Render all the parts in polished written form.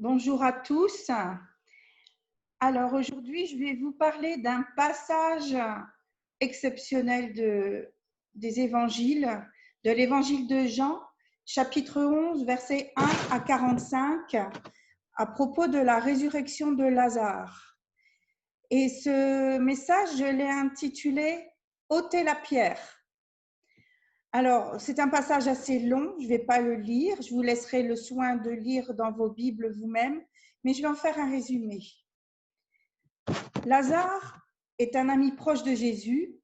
Bonjour à tous. Alors aujourd'hui, je vais vous parler d'un passage exceptionnel des évangiles, de l'évangile de Jean, chapitre 11, versets 1 à 45, à propos de la résurrection de Lazare. Et ce message, je l'ai intitulé « Ôtez la pierre ». Alors, c'est un passage assez long, je ne vais pas le lire, je vous laisserai le soin de lire dans vos Bibles vous-même, mais je vais en faire un résumé. Lazare est un ami proche de Jésus,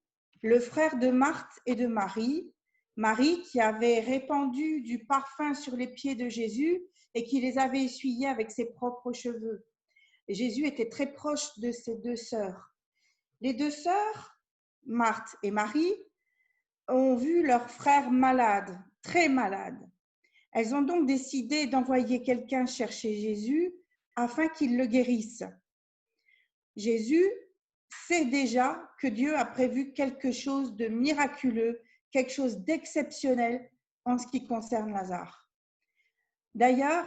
le frère de Marthe et de Marie, Marie qui avait répandu du parfum sur les pieds de Jésus et qui les avait essuyés avec ses propres cheveux. Et Jésus était très proche de ses deux sœurs. Les deux sœurs, Marthe et Marie, ont vu leur frère malade, très malade. Elles ont donc décidé d'envoyer quelqu'un chercher Jésus afin qu'il le guérisse. Jésus sait déjà que Dieu a prévu quelque chose de miraculeux, quelque chose d'exceptionnel en ce qui concerne Lazare. D'ailleurs,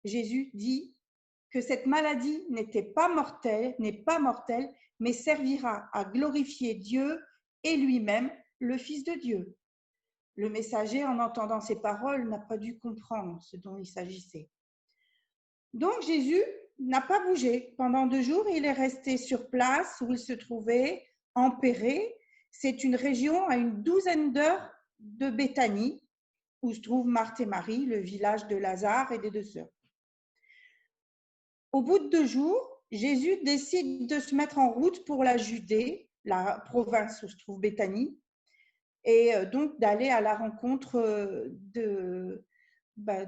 Jésus dit que cette maladie n'est pas mortelle, mais servira à glorifier Dieu et lui-même, le Fils de Dieu. Le messager, en entendant ces paroles, n'a pas dû comprendre ce dont il s'agissait. Donc Jésus n'a pas bougé. Pendant 2 jours, il est resté sur place où il se trouvait, empéré. C'est une région à une 12aine d'heures de Béthanie, où se trouvent Marthe et Marie, le village de Lazare et des deux sœurs. Au bout de 2 jours, Jésus décide de se mettre en route pour la Judée, la province où se trouve Béthanie, et donc d'aller à la rencontre de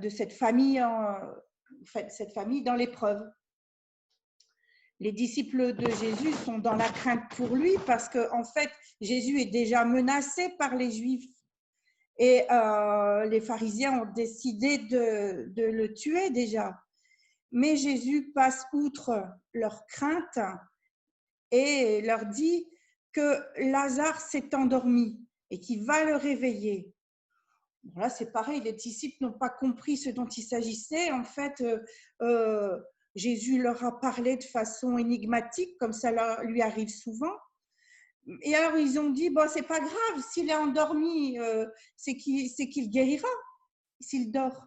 cette famille dans l'épreuve. Les disciples de Jésus sont dans la crainte pour lui parce qu'en fait, Jésus est déjà menacé par les Juifs et les pharisiens ont décidé de le tuer déjà. Mais Jésus passe outre leur crainte et leur dit que Lazare s'est endormi et qu'il va le réveiller. Bon, là, c'est pareil, les disciples n'ont pas compris ce dont il s'agissait. En fait, Jésus leur a parlé de façon énigmatique, comme ça lui arrive souvent. Et alors, ils ont dit, bon, c'est pas grave, s'il est endormi, c'est qu'il guérira, s'il dort.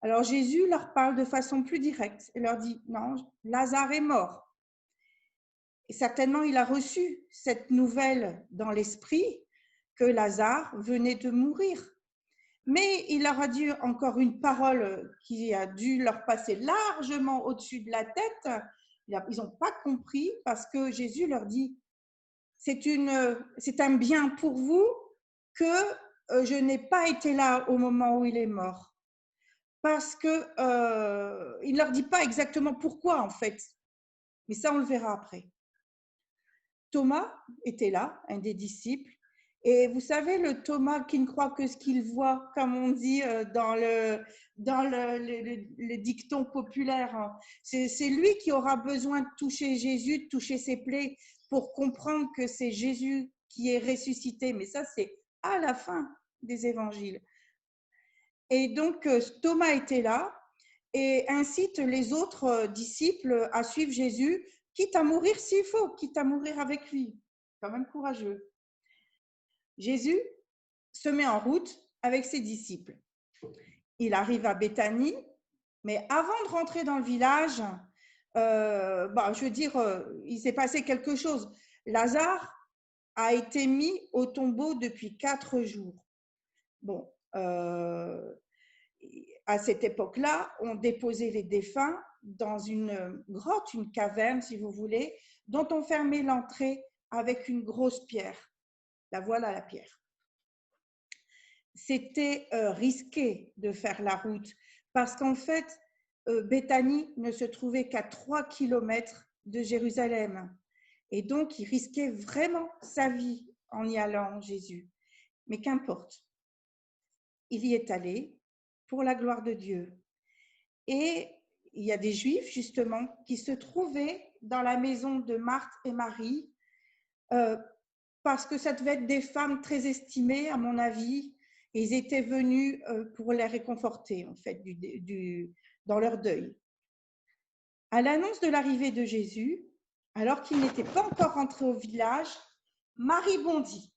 Alors, Jésus leur parle de façon plus directe et leur dit, non, Lazare est mort. Et certainement, il a reçu cette nouvelle dans l'esprit que Lazare venait de mourir. Mais il leur a dit encore une parole qui a dû leur passer largement au-dessus de la tête. Ils n'ont pas compris parce que Jésus leur dit « c'est un bien pour vous que je n'ai pas été là au moment où il est mort. » Parce qu'il ne leur dit pas exactement pourquoi en fait. Mais ça, on le verra après. Thomas était là, un des disciples. Et vous savez, le Thomas qui ne croit que ce qu'il voit, comme on dit dans le dicton populaire, hein. C'est lui qui aura besoin de toucher Jésus, de toucher ses plaies pour comprendre que c'est Jésus qui est ressuscité. Mais ça, c'est à la fin des évangiles. Et donc, Thomas était là et incite les autres disciples à suivre Jésus, quitte à mourir s'il faut, quitte à mourir avec lui. Quand même courageux. Jésus se met en route avec ses disciples. Il arrive à Béthanie, mais avant de rentrer dans le village, il s'est passé quelque chose. Lazare a été mis au tombeau depuis 4 jours. Bon, à cette époque-là, on déposait les défunts dans une grotte, une caverne, si vous voulez, dont on fermait l'entrée avec une grosse pierre. La voilà la pierre. C'était risqué de faire la route parce qu'en fait, Béthanie ne se trouvait qu'à 3 kilomètres de Jérusalem. Et donc, il risquait vraiment sa vie en y allant, Jésus. Mais qu'importe, il y est allé pour la gloire de Dieu. Et il y a des Juifs, justement, qui se trouvaient dans la maison de Marthe et Marie parce que ça devait être des femmes très estimées, à mon avis. Et ils étaient venus pour les réconforter, en fait, dans leur deuil. À l'annonce de l'arrivée de Jésus, alors qu'il n'était pas encore rentré au village, Marie bondit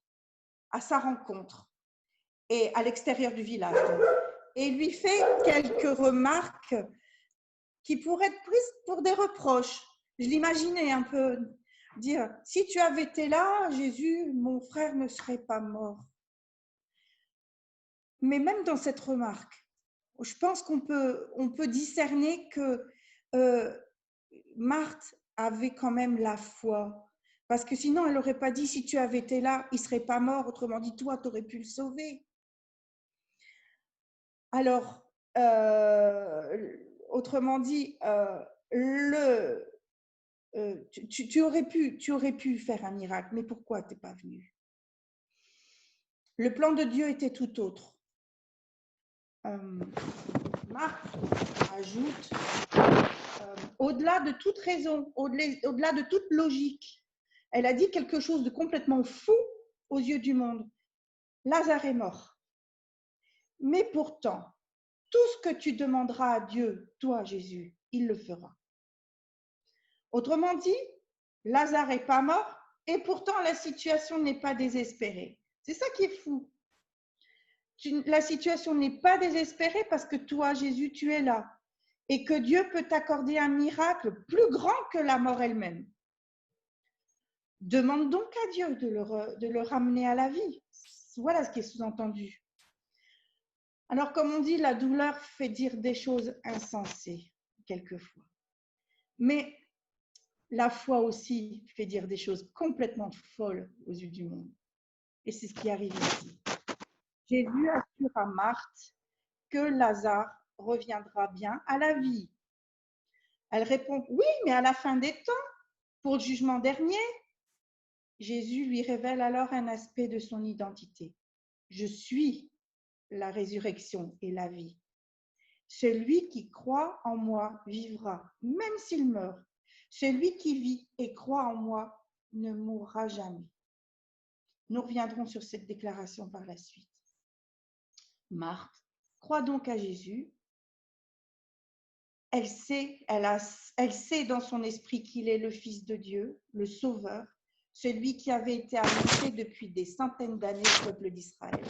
à sa rencontre et à l'extérieur du village et lui fait quelques remarques qui pourraient être prises pour des reproches. Je l'imaginais un peu dire « Si tu avais été là, Jésus, mon frère ne serait pas mort. » Mais même dans cette remarque, je pense qu'on peut discerner que Marthe avait quand même la foi. Parce que sinon, elle n'aurait pas dit « Si tu avais été là, il ne serait pas mort. » Autrement dit, toi, tu aurais pu le sauver. Alors, autrement dit, tu aurais pu faire un miracle, mais pourquoi tu n'es pas venu? Le plan de Dieu était tout autre. Marc ajoute, au-delà de toute raison, au-delà de toute logique, elle a dit quelque chose de complètement fou aux yeux du monde. Lazare est mort. Mais pourtant, tout ce que tu demanderas à Dieu, toi Jésus, il le fera. Autrement dit, Lazare n'est pas mort et pourtant la situation n'est pas désespérée. C'est ça qui est fou. La situation n'est pas désespérée parce que toi, Jésus, tu es là et que Dieu peut t'accorder un miracle plus grand que la mort elle-même. Demande donc à Dieu de le ramener à la vie. Voilà ce qui est sous-entendu. Alors, comme on dit, la douleur fait dire des choses insensées, quelquefois. Mais la foi aussi fait dire des choses complètement folles aux yeux du monde. Et c'est ce qui arrive ici. Jésus assure à Marthe que Lazare reviendra bien à la vie. Elle répond « Oui, mais à la fin des temps, pour le jugement dernier. » Jésus lui révèle alors un aspect de son identité. « Je suis la résurrection et la vie. Celui qui croit en moi vivra, même s'il meurt. Celui qui vit et croit en moi ne mourra jamais. » Nous reviendrons sur cette déclaration par la suite. Marthe croit donc à Jésus. Elle sait dans son esprit qu'il est le Fils de Dieu, le Sauveur, celui qui avait été annoncé depuis des centaines d'années au peuple d'Israël.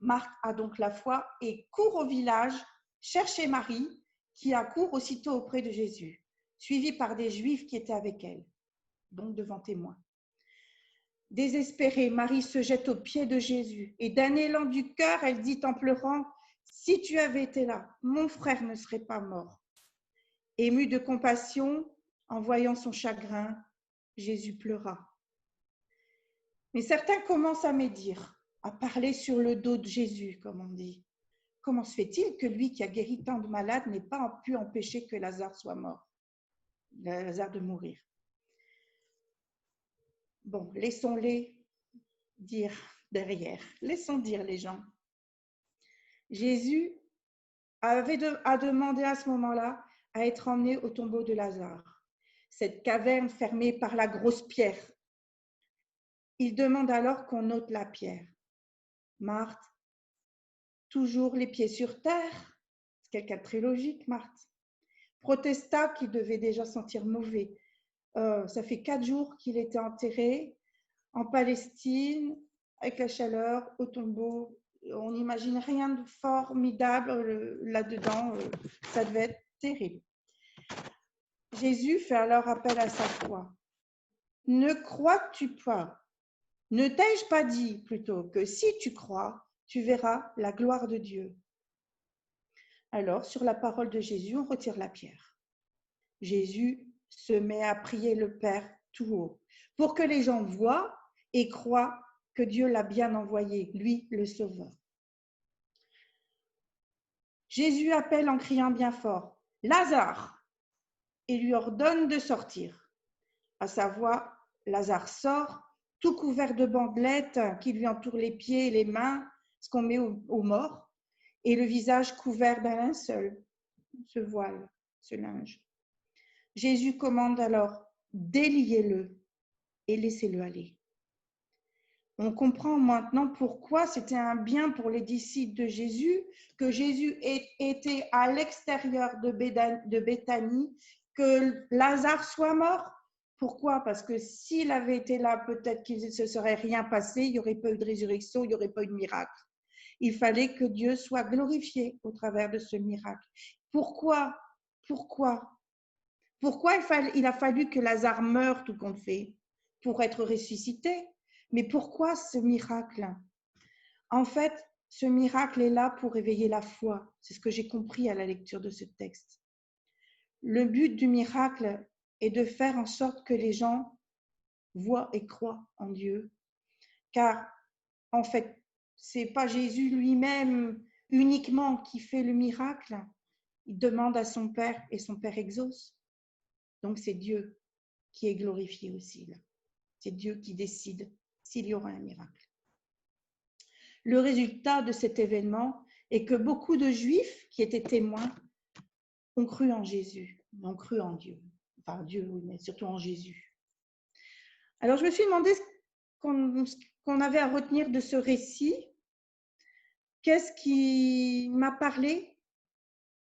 Marthe a donc la foi et court au village chercher Marie, qui accourt aussitôt auprès de Jésus, suivie par des Juifs qui étaient avec elle, donc devant témoins. Désespérée, Marie se jette aux pieds de Jésus et d'un élan du cœur, elle dit en pleurant « Si tu avais été là, mon frère ne serait pas mort. » Ému de compassion, en voyant son chagrin, Jésus pleura. Mais certains commencent à médire, à parler sur le dos de Jésus, comme on dit. Comment se fait-il que lui qui a guéri tant de malades n'ait pas pu empêcher que Lazare soit mort, Lazare de mourir? Bon, laissons-les dire derrière. Laissons dire les gens. Jésus a demandé à ce moment-là à être emmené au tombeau de Lazare, cette caverne fermée par la grosse pierre. Il demande alors qu'on ôte la pierre. Marthe, toujours les pieds sur terre, c'est quelqu'un de très logique, Marthe, protesta qu'il devait déjà sentir mauvais. Ça fait 4 jours qu'il était enterré en Palestine, avec la chaleur, au tombeau. On n'imagine rien de formidable là-dedans. Ça devait être terrible. Jésus fait alors appel à sa foi. Ne crois-tu pas? Ne t'ai-je pas dit plutôt que si tu crois, tu verras la gloire de Dieu? Alors, sur la parole de Jésus, on retire la pierre. Jésus se met à prier le Père tout haut pour que les gens voient et croient que Dieu l'a bien envoyé, lui, le Sauveur. Jésus appelle en criant bien fort « Lazare !» et lui ordonne de sortir. À sa voix, Lazare sort, tout couvert de bandelettes qui lui entourent les pieds et les mains, ce qu'on met aux morts, et le visage couvert d'un linceul, ce voile, ce linge. Jésus commande alors « Déliez-le et laissez-le aller ». On comprend maintenant pourquoi c'était un bien pour les disciples de Jésus, que Jésus était à l'extérieur de Béthanie, que Lazare soit mort. Pourquoi? Parce que s'il avait été là, peut-être qu'il ne se serait rien passé, il n'y aurait pas eu de résurrection, il n'y aurait pas eu de miracle. Il fallait que Dieu soit glorifié au travers de ce miracle. Pourquoi? Pourquoi il a fallu que Lazare meure, tout compte fait, pour être ressuscité? Mais pourquoi ce miracle? En fait, ce miracle est là pour éveiller la foi. C'est ce que j'ai compris à la lecture de ce texte. Le but du miracle est de faire en sorte que les gens voient et croient en Dieu. Car, en fait, ce n'est pas Jésus lui-même uniquement qui fait le miracle. Il demande à son Père et son Père exauce. Donc, c'est Dieu qui est glorifié aussi là. C'est Dieu qui décide s'il y aura un miracle. Le résultat de cet événement est que beaucoup de Juifs qui étaient témoins ont cru en Jésus, ont cru en Dieu. Enfin, Dieu, oui, mais surtout en Jésus. Alors, je me suis demandé ce qu'on avait à retenir de ce récit. Qu'est-ce qui m'a parlé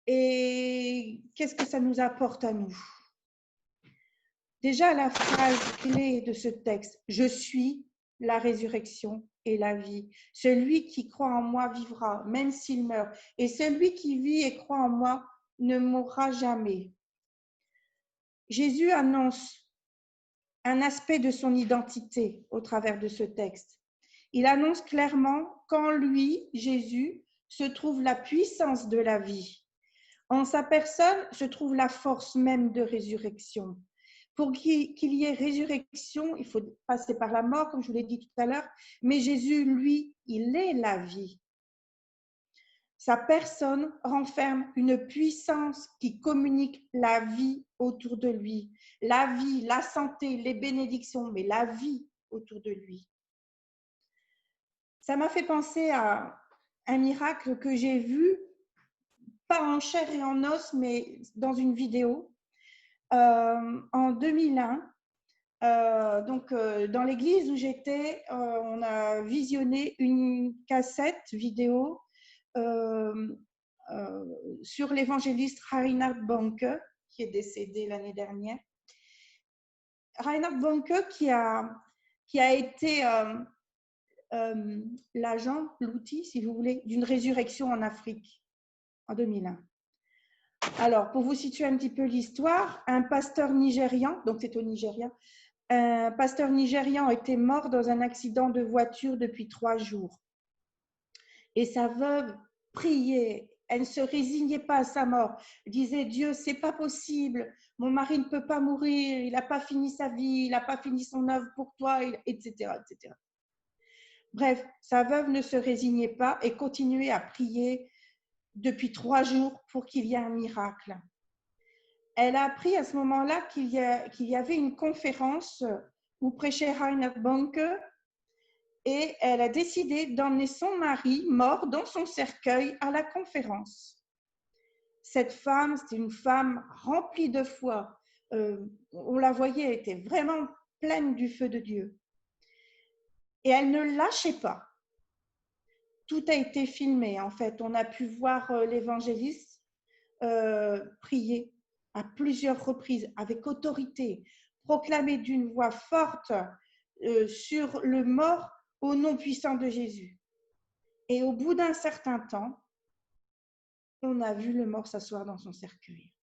et qu'est-ce que ça nous apporte à nous? Déjà, la phrase clé de ce texte, « Je suis la résurrection et la vie. Celui qui croit en moi vivra, même s'il meurt. Et celui qui vit et croit en moi ne mourra jamais. » Jésus annonce un aspect de son identité au travers de ce texte. Il annonce clairement qu'en lui, Jésus, se trouve la puissance de la vie. En sa personne se trouve la force même de résurrection. Pour qu'il y ait résurrection, il faut passer par la mort, comme je vous l'ai dit tout à l'heure, mais Jésus, lui, il est la vie. Sa personne renferme une puissance qui communique la vie autour de lui. La vie, la santé, les bénédictions, mais la vie autour de lui. Ça m'a fait penser à un miracle que j'ai vu, pas en chair et en os, mais dans une vidéo. En 2001, dans l'église où j'étais, on a visionné une cassette vidéo sur l'évangéliste Reinhard Bonnke, qui est décédé l'année dernière. Reinhard Bonnke qui a été l'agent, l'outil, si vous voulez, d'une résurrection en Afrique en 2001. Alors, pour vous situer un petit peu l'histoire, un pasteur nigérian, donc c'est au Nigeria, un pasteur nigérian était mort dans un accident de voiture depuis 3 jours. Et sa veuve priait, elle ne se résignait pas à sa mort. Elle disait, Dieu, c'est pas possible, mon mari ne peut pas mourir, il n'a pas fini sa vie, il n'a pas fini son œuvre pour toi, etc., etc. Bref, sa veuve ne se résignait pas et continuait à prier depuis 3 jours pour qu'il y ait un miracle. Elle a appris à ce moment-là qu'il y avait une conférence où prêchait Reinhard Bonnke et elle a décidé d'emmener son mari mort dans son cercueil à la conférence. Cette femme, c'était une femme remplie de foi. On la voyait, elle était vraiment pleine du feu de Dieu. Et elle ne lâchait pas. Tout a été filmé, en fait. On a pu voir l'évangéliste prier à plusieurs reprises, avec autorité, proclamer d'une voix forte sur le mort au nom puissant de Jésus. Et au bout d'un certain temps, on a vu le mort s'asseoir dans son cercueil.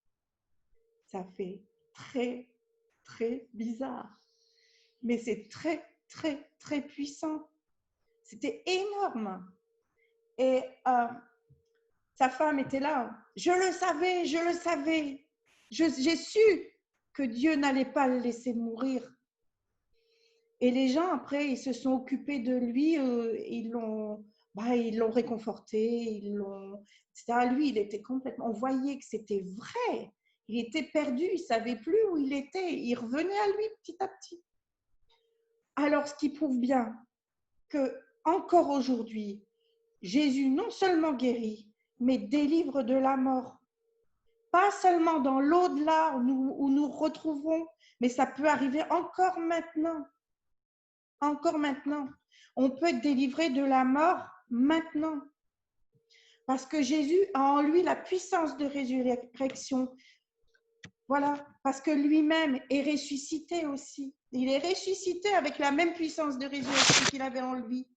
Ça fait très, très bizarre. Mais c'est très, très, très puissant. C'était énorme. Et sa femme était là. Je le savais, je le savais. J'ai su que Dieu n'allait pas le laisser mourir. Et les gens, après, ils se sont occupés de lui, ils l'ont réconforté, etc. Lui, il était complètement... On voyait que c'était vrai. Il était perdu, il ne savait plus où il était. Il revenait à lui petit à petit. Alors, ce qui prouve bien que, encore aujourd'hui, Jésus non seulement guérit, mais délivre de la mort. Pas seulement dans l'au-delà où nous retrouverons, mais ça peut arriver encore maintenant. Encore maintenant. On peut être délivré de la mort maintenant. Parce que Jésus a en lui la puissance de résurrection. Voilà, parce que lui-même est ressuscité aussi. Il est ressuscité avec la même puissance de résurrection qu'il avait en lui.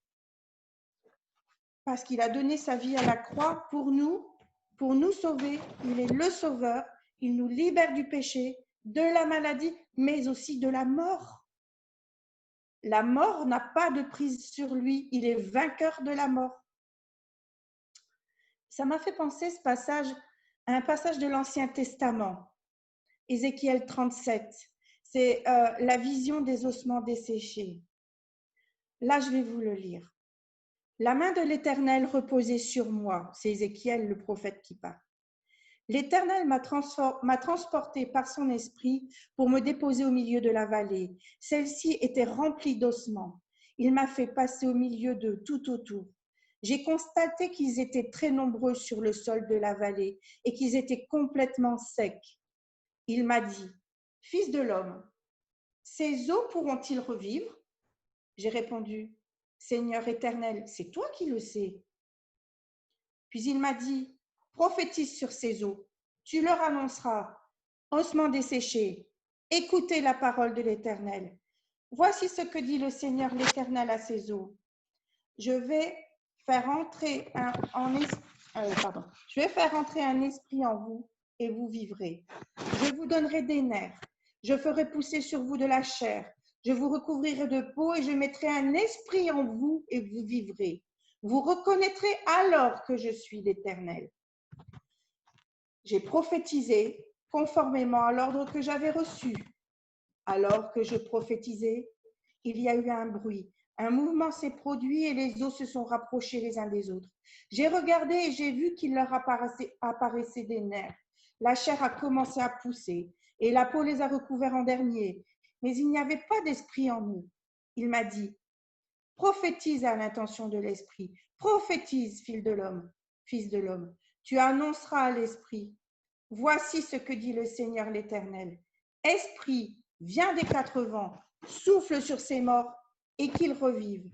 Parce qu'il a donné sa vie à la croix pour nous sauver. Il est le sauveur. Il nous libère du péché, de la maladie, mais aussi de la mort. La mort n'a pas de prise sur lui. Il est vainqueur de la mort. Ça m'a fait penser ce passage à un passage de l'Ancien Testament, Ézéchiel 37. C'est la vision des ossements desséchés. Là, je vais vous le lire. La main de l'Éternel reposait sur moi. C'est Ézéchiel, le prophète, qui parle. L'Éternel m'a transporté par son esprit pour me déposer au milieu de la vallée. Celle-ci était remplie d'ossements. Il m'a fait passer au milieu d'eux tout autour. J'ai constaté qu'ils étaient très nombreux sur le sol de la vallée et qu'ils étaient complètement secs. Il m'a dit, « Fils de l'homme, ces eaux pourront-ils revivre ?» J'ai répondu, « Seigneur éternel, c'est toi qui le sais. » Puis il m'a dit, « Prophétise sur ces eaux. Tu leur annonceras, ossements desséchés, écoutez la parole de l'Éternel. Voici ce que dit le Seigneur l'Éternel à ces eaux. Je vais faire entrer un esprit en vous et vous vivrez. Je vous donnerai des nerfs. Je ferai pousser sur vous de la chair. Je vous recouvrirai de peau et je mettrai un esprit en vous et vous vivrez. Vous reconnaîtrez alors que je suis l'Éternel. J'ai prophétisé conformément à l'ordre que j'avais reçu. Alors que je prophétisais, il y a eu un bruit. Un mouvement s'est produit et les eaux se sont rapprochées les uns des autres. J'ai regardé et j'ai vu qu'il leur apparaissait des nerfs. La chair a commencé à pousser et la peau les a recouverts en dernier. Mais il n'y avait pas d'esprit en eux. Il m'a dit, prophétise à l'intention de l'esprit. Prophétise, fils de l'homme. Tu annonceras à l'esprit. Voici ce que dit le Seigneur l'Éternel. Esprit, viens des quatre vents, souffle sur ces morts et qu'ils revivent.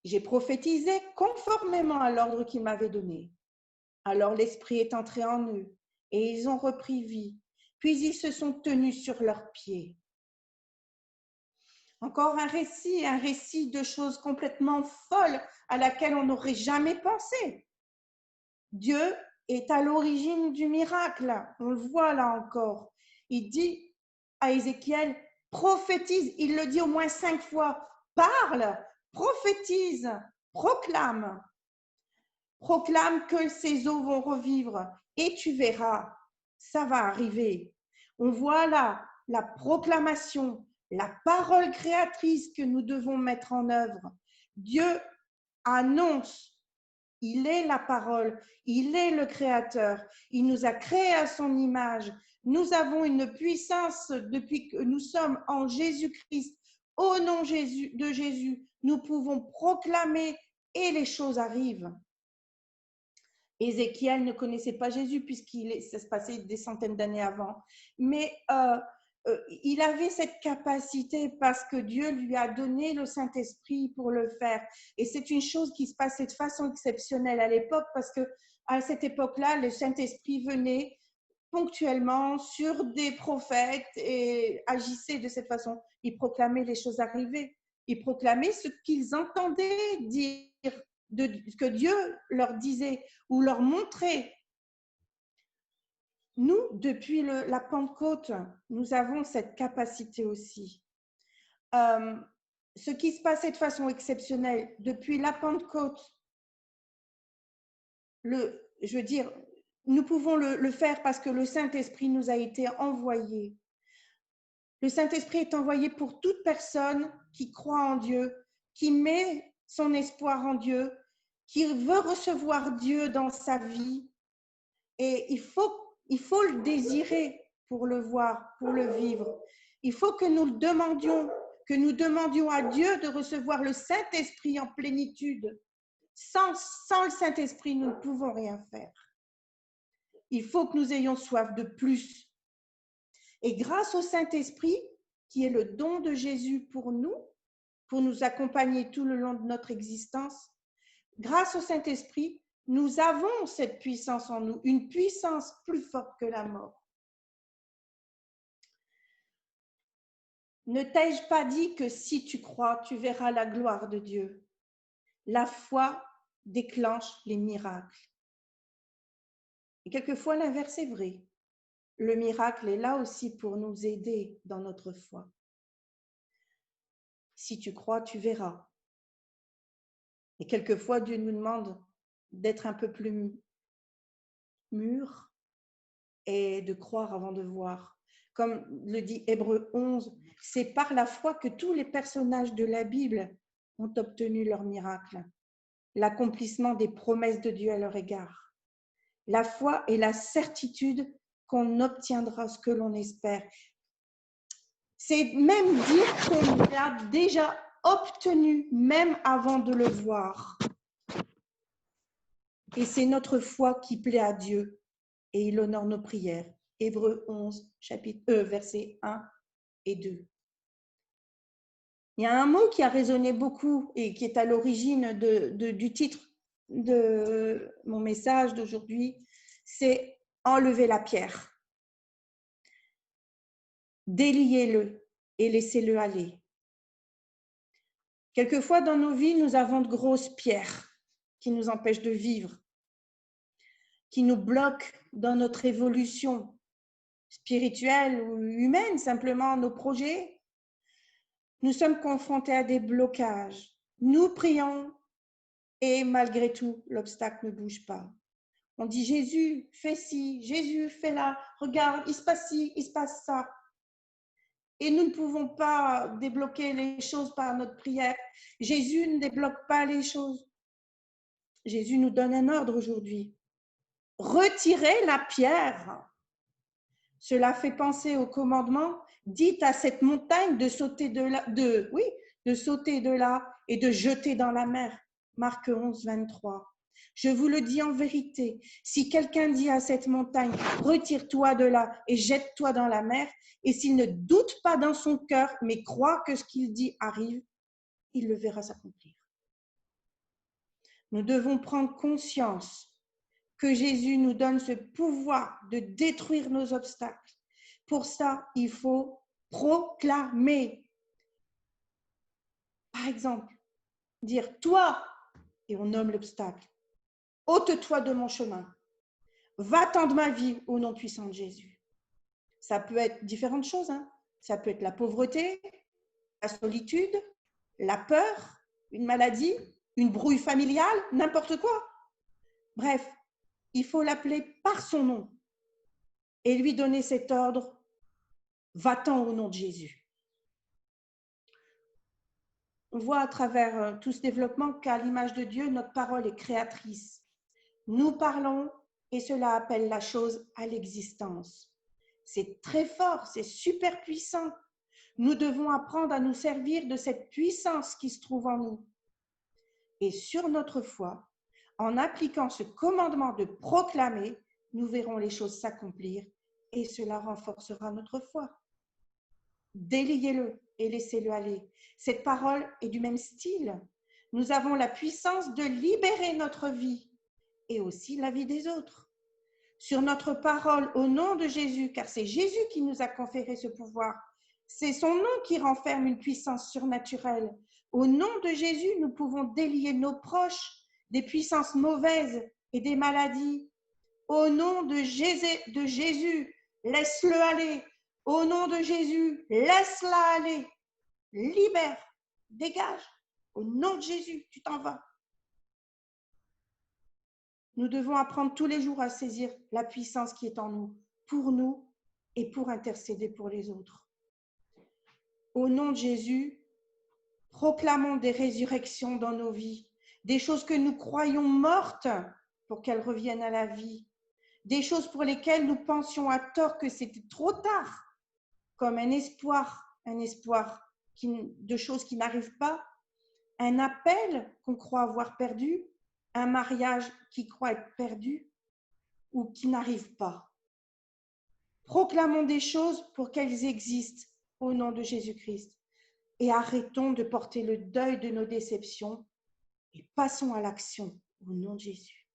J'ai prophétisé conformément à l'ordre qu'il m'avait donné. Alors l'Esprit est entré en eux et ils ont repris vie. Puis ils se sont tenus sur leurs pieds. Encore un récit de choses complètement folles à laquelle on n'aurait jamais pensé. Dieu est à l'origine du miracle. On le voit là encore. Il dit à Ézéchiel, prophétise. Il le dit au moins 5 fois. Parle, prophétise, proclame. Proclame que ces eaux vont revivre et tu verras, ça va arriver. On voit là la proclamation, la parole créatrice que nous devons mettre en œuvre. Dieu annonce. Il est la parole, il est le créateur, il nous a créés à son image. Nous avons une puissance depuis que nous sommes en Jésus-Christ. Au nom de Jésus, nous pouvons proclamer et les choses arrivent. Ézéchiel ne connaissait pas Jésus ça se passait des centaines d'années avant, mais il avait cette capacité parce que Dieu lui a donné le Saint-Esprit pour le faire. Et c'est une chose qui se passait de façon exceptionnelle à l'époque parce que à cette époque-là, le Saint-Esprit venait ponctuellement sur des prophètes et agissait de cette façon. Il proclamait les choses arrivées. Il proclamait ce qu'ils entendaient dire, que Dieu leur disait ou leur montrait. Nous, depuis la Pentecôte, nous avons cette capacité aussi. Ce qui se passait de façon exceptionnelle depuis la Pentecôte, je veux dire, nous pouvons le faire parce que le Saint-Esprit nous a été envoyé. Le Saint-Esprit est envoyé pour toute personne qui croit en Dieu, qui met son espoir en Dieu, qui veut recevoir Dieu dans sa vie. Et il faut le désirer pour le voir, pour le vivre. Il faut que nous demandions à Dieu de recevoir le Saint-Esprit en plénitude. Sans le Saint-Esprit, nous ne pouvons rien faire. Il faut que nous ayons soif de plus. Et grâce au Saint-Esprit, qui est le don de Jésus pour nous, pour nous accompagner tout le long de notre existence, grâce au Saint-Esprit, nous avons cette puissance en nous, une puissance plus forte que la mort. Ne t'ai-je pas dit que si tu crois, tu verras la gloire de Dieu? La foi déclenche les miracles. Et quelquefois, l'inverse est vrai. Le miracle est là aussi pour nous aider dans notre foi. Si tu crois, tu verras. Et quelquefois, Dieu nous demande d'être un peu plus mûrs et de croire avant de voir. Comme le dit Hébreux 11, c'est par la foi que tous les personnages de la Bible ont obtenu leur miracle, l'accomplissement des promesses de Dieu à leur égard. La foi est la certitude qu'on obtiendra ce que l'on espère. C'est même dire qu'on l'a déjà obtenu, même avant de le voir. Et c'est notre foi qui plaît à Dieu et il honore nos prières. Hébreux 11, versets 1 et 2. Il y a un mot qui a résonné beaucoup et qui est à l'origine du titre de mon message d'aujourd'hui, c'est « enlever la pierre ». Déliez-le et laissez-le aller. Quelquefois dans nos vies, nous avons de grosses pierres qui nous empêchent de vivre, qui nous bloquent dans notre évolution spirituelle ou humaine, simplement nos projets. Nous sommes confrontés à des blocages. Nous prions et malgré tout, l'obstacle ne bouge pas. On dit Jésus, fais ci, Jésus, fais là, regarde, il se passe ci, il se passe ça. Et nous ne pouvons pas débloquer les choses par notre prière. Jésus ne débloque pas les choses. Jésus nous donne un ordre aujourd'hui. Retirez la pierre. Cela fait penser au commandement. Dites à cette montagne de sauter de sauter de là et de jeter dans la mer. Marc 11, 23. Je vous le dis en vérité, si quelqu'un dit à cette montagne, retire-toi de là et jette-toi dans la mer, et s'il ne doute pas dans son cœur, mais croit que ce qu'il dit arrive, il le verra s'accomplir. Nous devons prendre conscience que Jésus nous donne ce pouvoir de détruire nos obstacles. Pour ça, il faut proclamer. Par exemple, dire « toi » et on nomme l'obstacle. « ôte-toi de mon chemin. Va-t'en de ma vie au nom puissant de Jésus. » Ça peut être différentes choses. Ça peut être la pauvreté, la solitude, la peur, une maladie, une brouille familiale, n'importe quoi. Bref, il faut l'appeler par son nom et lui donner cet ordre, va-t'en au nom de Jésus. On voit à travers tout ce développement qu'à l'image de Dieu, notre parole est créatrice. Nous parlons et cela appelle la chose à l'existence. C'est très fort, c'est super puissant. Nous devons apprendre à nous servir de cette puissance qui se trouve en nous. Et sur notre foi, en appliquant ce commandement de proclamer, nous verrons les choses s'accomplir et cela renforcera notre foi. Déliez-le et laissez-le aller. Cette parole est du même style. Nous avons la puissance de libérer notre vie et aussi la vie des autres. Sur notre parole au nom de Jésus, car c'est Jésus qui nous a conféré ce pouvoir. C'est son nom qui renferme une puissance surnaturelle. Au nom de Jésus, nous pouvons délier nos proches des puissances mauvaises et des maladies. Au nom de Jésus, laisse-le aller. Au nom de Jésus, laisse-la aller. Libère, dégage. Au nom de Jésus, tu t'en vas. Nous devons apprendre tous les jours à saisir la puissance qui est en nous et pour intercéder pour les autres. Au nom de Jésus, proclamons des résurrections dans nos vies, des choses que nous croyons mortes pour qu'elles reviennent à la vie, des choses pour lesquelles nous pensions à tort que c'était trop tard, comme un espoir de choses qui n'arrivent pas, un appel qu'on croit avoir perdu, un mariage qui croit être perdu ou qui n'arrive pas. Proclamons des choses pour qu'elles existent au nom de Jésus-Christ. et arrêtons de porter le deuil de nos déceptions et passons à l'action au nom de Jésus.